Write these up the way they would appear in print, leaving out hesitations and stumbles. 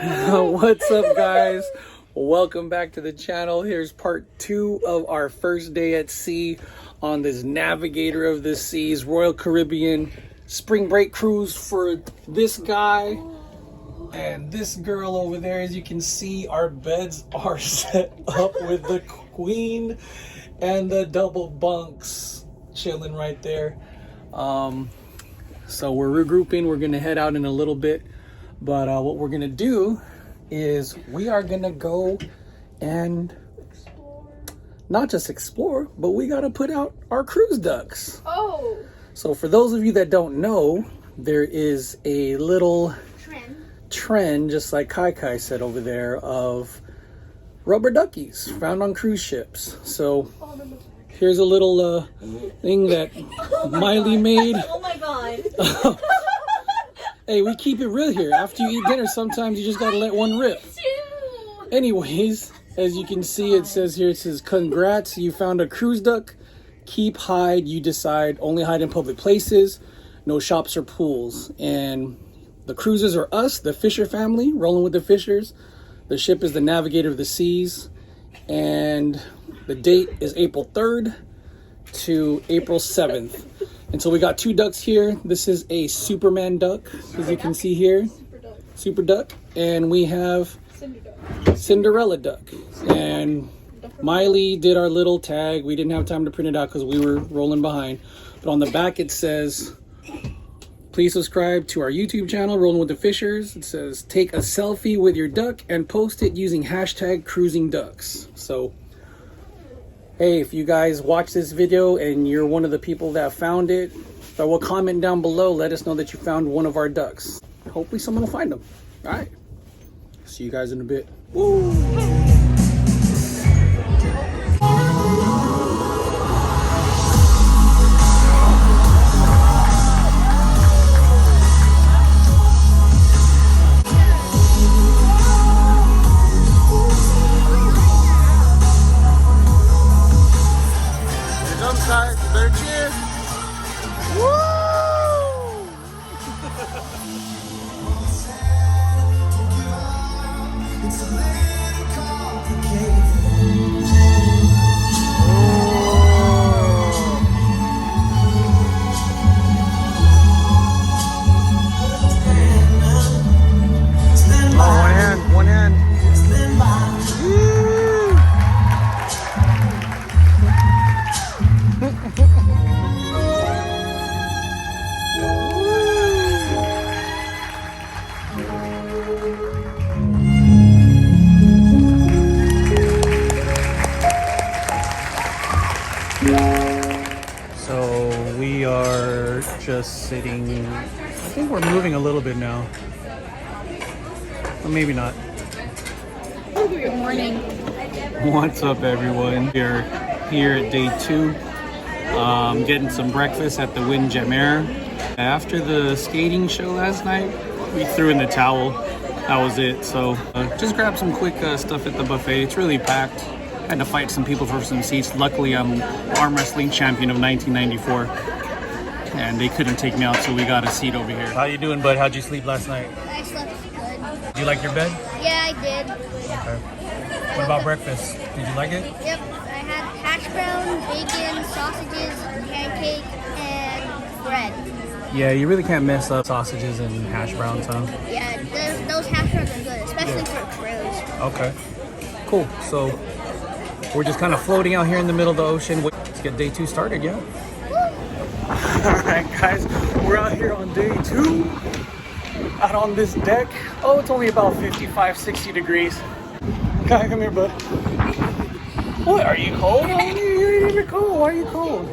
What's up, guys? Welcome back to the channel. Here's part 2 of our first day at sea on this Navigator of the Seas Royal Caribbean spring break cruise for this guy and this girl over there. As you can see, our beds are set up with the queen and the double bunks chilling right there. So we're regrouping. We're gonna head out in a little bit, but what we're gonna do is we are gonna go and not just explore, but we gotta put out our cruise ducks. Oh. So for those of you that don't know, there is a little trend, just like Kai said over there, of rubber duckies found on cruise ships. So here's a little thing that Miley made. Oh my god. Hey, we keep it real here. After you eat dinner, sometimes you just gotta let one rip. Anyways, as you can see, it says here, it says, congrats, you found a cruise duck. Keep hide, you decide. Only hide in public places. No shops or pools. And the cruisers are us, the Fisher family, rolling with the Fishers. The ship is the Navigator of the Seas. And the date is April 3rd to April 7th. And so we got 2 ducks here. This is a Superman duck, as you can see here. Super duck. And we have Cinderella duck. And Miley did our little tag. We didn't have time to print it out because we were rolling behind. But on the back it says, please subscribe to our YouTube channel, Rolling with the Fishers. It says, take a selfie with your duck and post it using hashtag cruising ducks. So hey, if you guys watch this video and you're one of the people that found it, I will comment down below. Let us know that you found one of our ducks. Hopefully someone will find them. All right. See you guys in a bit. Woo! Better cheer. Woo! One hand. So we are just sitting. I think we're moving a little bit now, or maybe not. Good morning. What's up, everyone? We're here at day 2, getting some breakfast at the Windjammer. After the skating show last night, we threw in the towel. That was it. So just grab some quick stuff at the buffet. It's really packed. Had to fight some people for some seats. Luckily, I'm arm wrestling champion of 1994, and they couldn't take me out, so we got a seat over here. How you doing, bud? How'd you sleep last night? I slept good. Did you like your bed? Yeah, I did. Okay. What about breakfast? Did you like it? Yep. I had hash brown, bacon, sausages, pancake, and bread. Yeah, you really can't mess up sausages and hash browns, huh? Yeah, those hash browns are good, especially for a cruise. Okay. Cool. So we're just kind of floating out here in the middle of the ocean. Let's get day 2 started, yeah? Alright, guys. We're out here on day 2. Out on this deck. Oh, it's only about 55, 60 degrees. Kai, come here, bud. What? Are you cold? Oh, you ain't even cold. Why are you cold?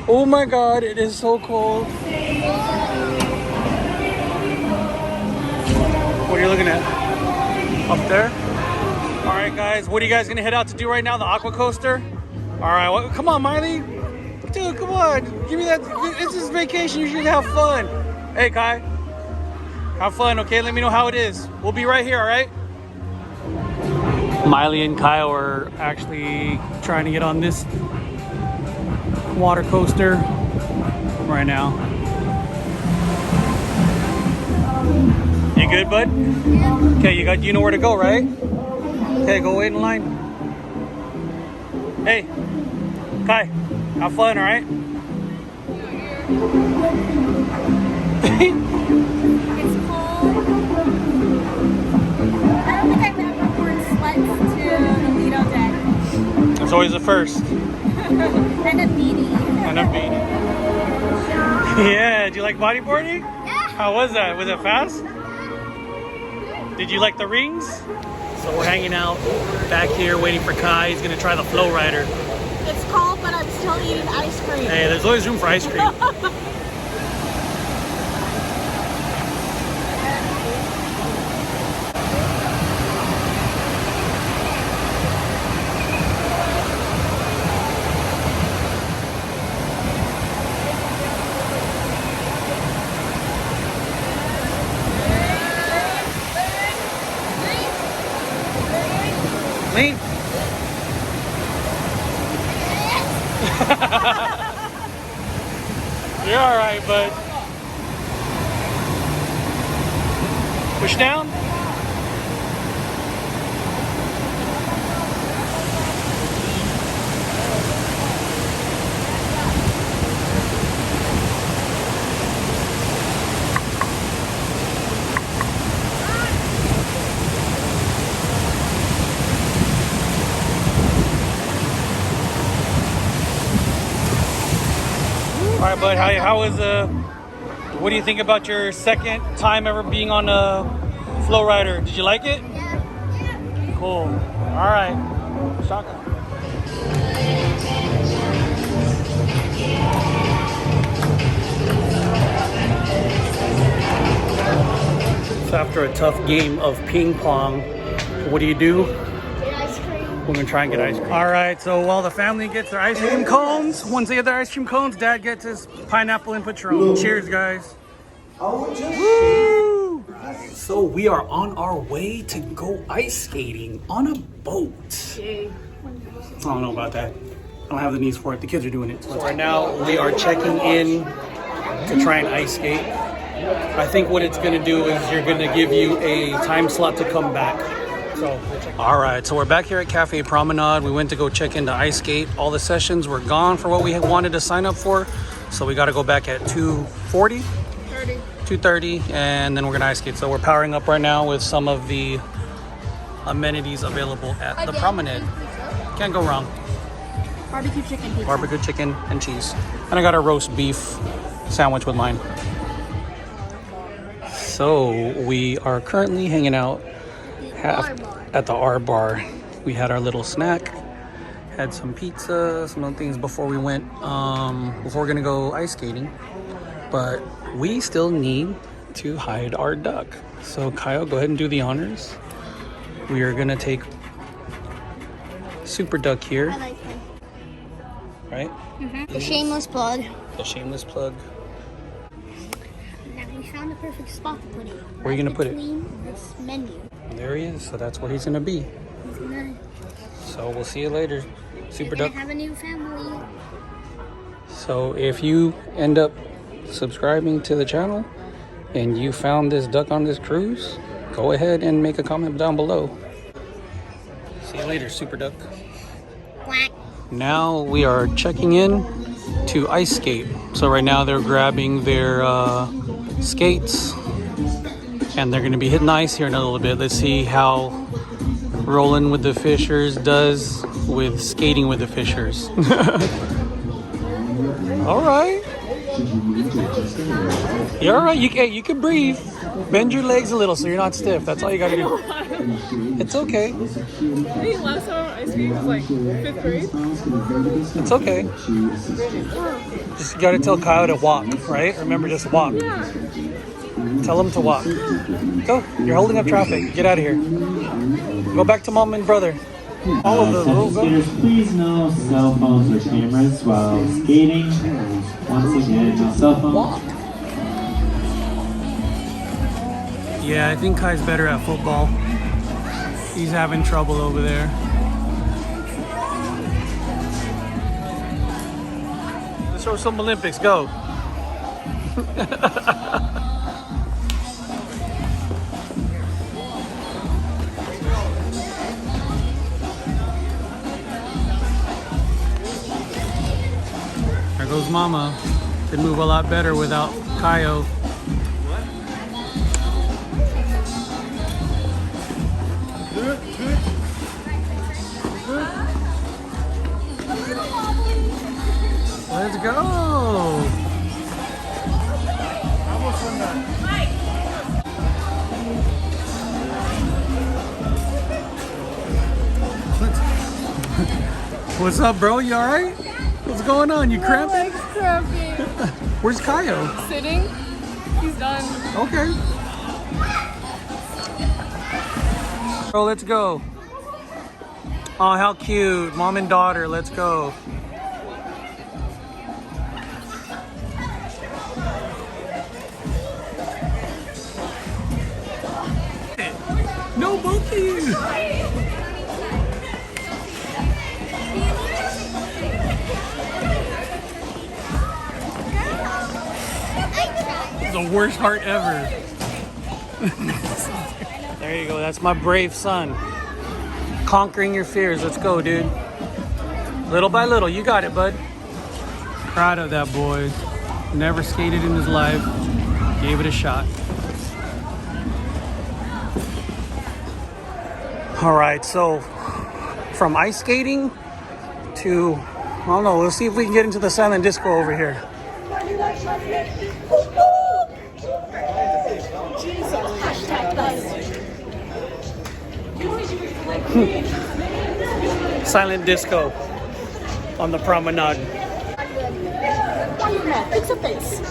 Oh my god, it is so cold. What are you looking at? Up there? All right, guys, what are you guys gonna head out to do right now? The aqua coaster? All right, come on, Miley. Dude, come on. Give me that. This is vacation. You should have fun. Hey, Kai. Have fun, okay? Let me know how it is. We'll be right here, all right? Miley and Kyle are actually trying to get on this water coaster right now. good, bud? Okay, you know where to go, right? Okay, go wait in line. Hey, Kai, have fun, all right? It's cold. I don't think I've ever worn sweats to the Lido deck. It's always the first. And a beanie. And a beanie. Yeah, did you like bodyboarding? Yeah. How was that? Was it fast? Did you like the rings? So we're hanging out back here waiting for Kai. He's gonna try the Flowrider. It's cold, but I'm still eating ice cream. Hey, there's always room for ice cream. Lean. You're all right, bud. Push down. All right, bud. How was what do you think about your second time ever being on a Flowrider? Did you like it? Yeah. Cool. All right. Shaka. So after a tough game of ping pong, what do? Get ice cream. We're gonna try and get ice cream. All right, so while the family gets their ice cream cones, once they get their ice cream cones, Dad gets his pineapple and Patron. Cheers, guys. Woo! So we are on our way to go ice skating on a boat. I don't know about that. I don't have the knees for it. The kids are doing it. So right now we are checking in to try and ice skate. I think what it's gonna do is you're gonna give you a time slot to come back. So, all right, so we're back here at Cafe Promenade. We went to go check into iSkate. All the sessions were gone for what we had wanted to sign up for. So we got to go back at 2:30, and then we're gonna ice skate. So we're powering up right now with some of the amenities available at the Promenade. Can't go wrong. Barbecue chicken pizza. Barbecue chicken and cheese. And I got a roast beef sandwich with mine. So we are currently hanging out at the R Bar. We had our little snack, had some pizza, some other things before we went, before we're gonna go ice skating. But we still need to hide our duck. So Kyle, go ahead and do the honors. We are gonna take Super Duck here, I like him. right? The shameless plug. The shameless plug. Now we found the perfect spot to put it. Where are you gonna put it? Between this menu. There he is. So that's where he's gonna be. He's gonna, So we'll see you later, Super Duck. have a new family. So if you end up subscribing to the channel and you found this duck on this cruise, go ahead and make a comment down below. See you later, Super Duck. Quack. Now we are checking in to iSkate. So right now they're grabbing their skates and they're gonna be hitting ice here in a little bit. Let's see how Rolling with the Fishers does with skating with the Fishers. All right. You're all right. You can breathe. Bend your legs a little so you're not stiff. That's all you gotta do. It's okay. I think last time I ice cream was like 5th grade. It's okay. Just gotta tell Kyle to walk, right? Remember, just walk. Tell him to walk. Go. You're holding up traffic. Get out of here. Go back to mom and brother. All of the rules. Skaters, please no cell phones or cameras while skating. Once again, no cell phones. Yeah, I think Kai's better at football. He's having trouble over there. Let's show some Olympics. Go. mama could move a lot better without Kaio. Let's go. What's up, bro? You all right? What's going on? You cramping? Cramping. Where's Kaio? Sitting. He's done. Okay. Bro, let's go. Oh, how cute. Mom and daughter, let's go. No, both of you. The worst heart ever. There you go. That's my brave son. Conquering your fears. Let's go, dude. Little by little. You got it, bud. Proud of that boy. Never skated in his life. Gave it a shot. All right, so from ice skating to, I don't know, let's see if we can get into the silent disco over here. Silent disco on the promenade. Fix a face.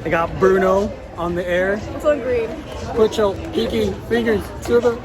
I got Bruno on the air. It's on green. Put your pinky fingers to the...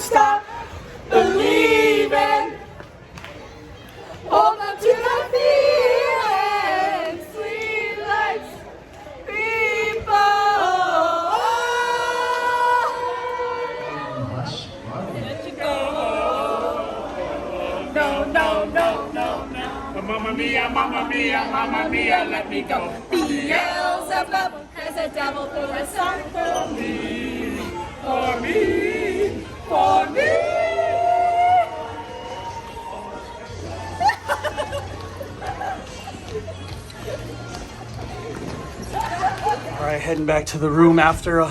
Stop believing. Hold on to the feeling. Sweet lights, people. No, no, no, no, no. Mamma mia, mamma mia, mamma mia, let me go. Beelzebub has a devil put a song for me. For me. For me. All right, heading back to the room after a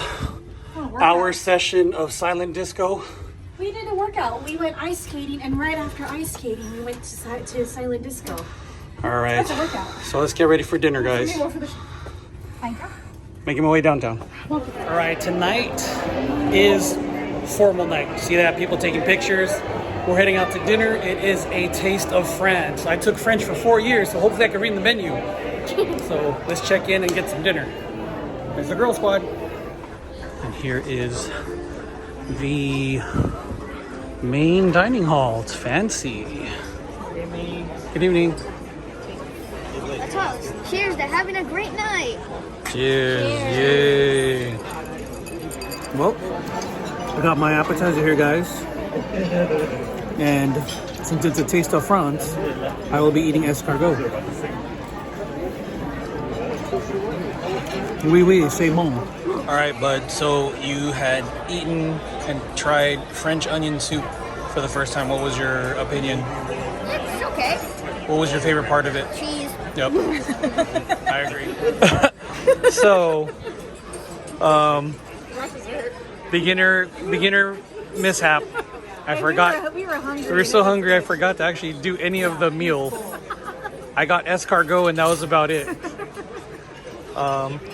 hour session of silent disco. We did a workout. We went ice skating, and right after ice skating, we went to silent disco. All right. That's a workout. So let's get ready for dinner, guys. Making my way downtown. All right, tonight is formal night. See that? People taking pictures. We're heading out to dinner. It is a taste of France. I took French for 4 years, so hopefully I can read the menu. So let's check in and get some dinner. There's the girl squad. And here is the main dining hall. It's fancy. Good evening. Let's toast. Cheers to having a great night. Cheers. Yay. Well, I got my appetizer here, guys. And since it's a taste of France, I will be eating escargot. Oui, oui, c'est bon. All right, bud. So you had eaten and tried French onion soup for the first time. What was your opinion? It's okay. What was your favorite part of it? Cheese. Yep. I agree. So, beginner mishap. I forgot. We were hungry. We were so hungry I forgot to actually do any of the meal. I got escargot and that was about it.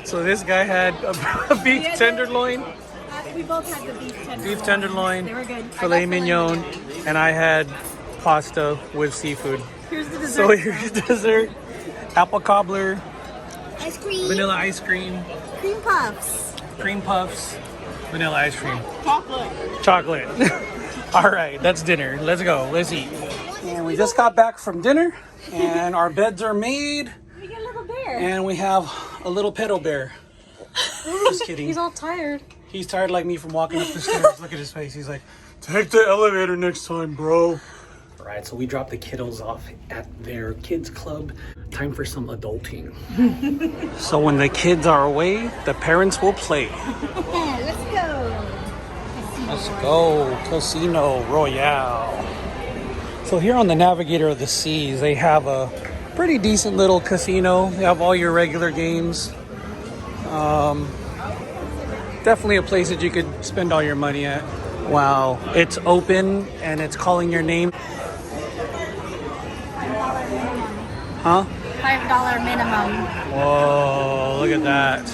So this guy had a beef tenderloin. We both had the beef tenderloin. Beef tenderloin, They were good. filet mignon, and I had pasta with seafood. Here's the dessert. So here's dessert: apple cobbler, Ice cream. vanilla ice cream, Cream puffs. cream puffs, vanilla ice cream, Chocolate. chocolate. All right, that's dinner. Let's go. Let's eat. And we just got back from dinner, and our beds are made. We got a little bear. And we have a little pedo bear. Just kidding. He's all tired. He's tired like me from walking up the stairs. Look at his face. He's like, take the elevator next time, bro. All right, so we dropped the kiddos off at their kids club. Time for some adulting. So when the kids are away, the parents will play. Let's go. Let's go, Casino Royale. So here on the Navigator of the Seas, they have a pretty decent little casino. They have all your regular games. Definitely a place that you could spend all your money at. Wow, it's open and it's calling your name. Huh? $5 minimum. Whoa, look at that.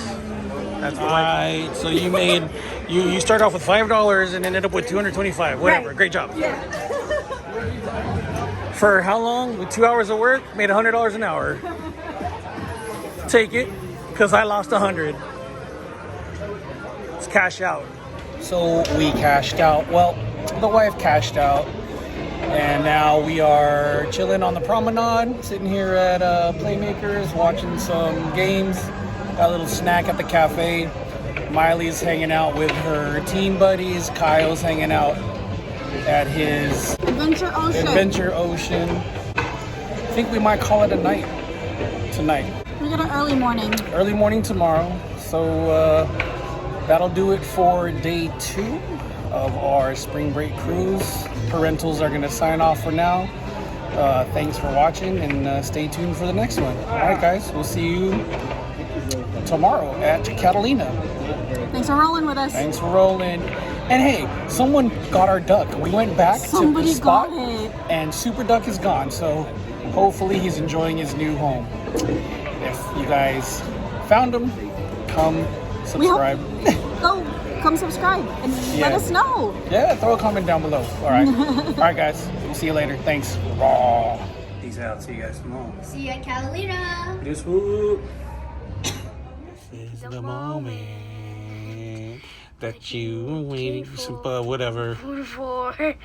That's right. So you made, you start off with $5 and ended up with $225. Whatever, Right. great job. For how long? With 2 hours of work, made $100 an hour. Take it, because I lost 100. Let's cash out. So we cashed out. Well, the wife cashed out. And now we are chilling on the promenade, sitting here at Playmakers, watching some games. Got a little snack at the cafe. Miley's hanging out with her teen buddies. Kyle's hanging out at his Adventure Ocean. I think we might call it a night tonight. We got an early morning. Early morning tomorrow. So that'll do it for day 2 of our spring break cruise. Parentals are going to sign off for now. Thanks for watching, and stay tuned for the next one. All right, guys. We'll see you tomorrow at Catalina. Thanks for rolling with us. Thanks for rolling. And hey, someone got our duck. We went back to the spot, got it. and Super Duck is gone. So hopefully he's enjoying his new home. If you guys found him, come subscribe. Come subscribe and let us know. Yeah, throw a comment down below. All right. All right, guys. We'll see you later. Thanks. Peace out. See you guys tomorrow. See you at Catalina. This is the moment that you waiting for some whatever. For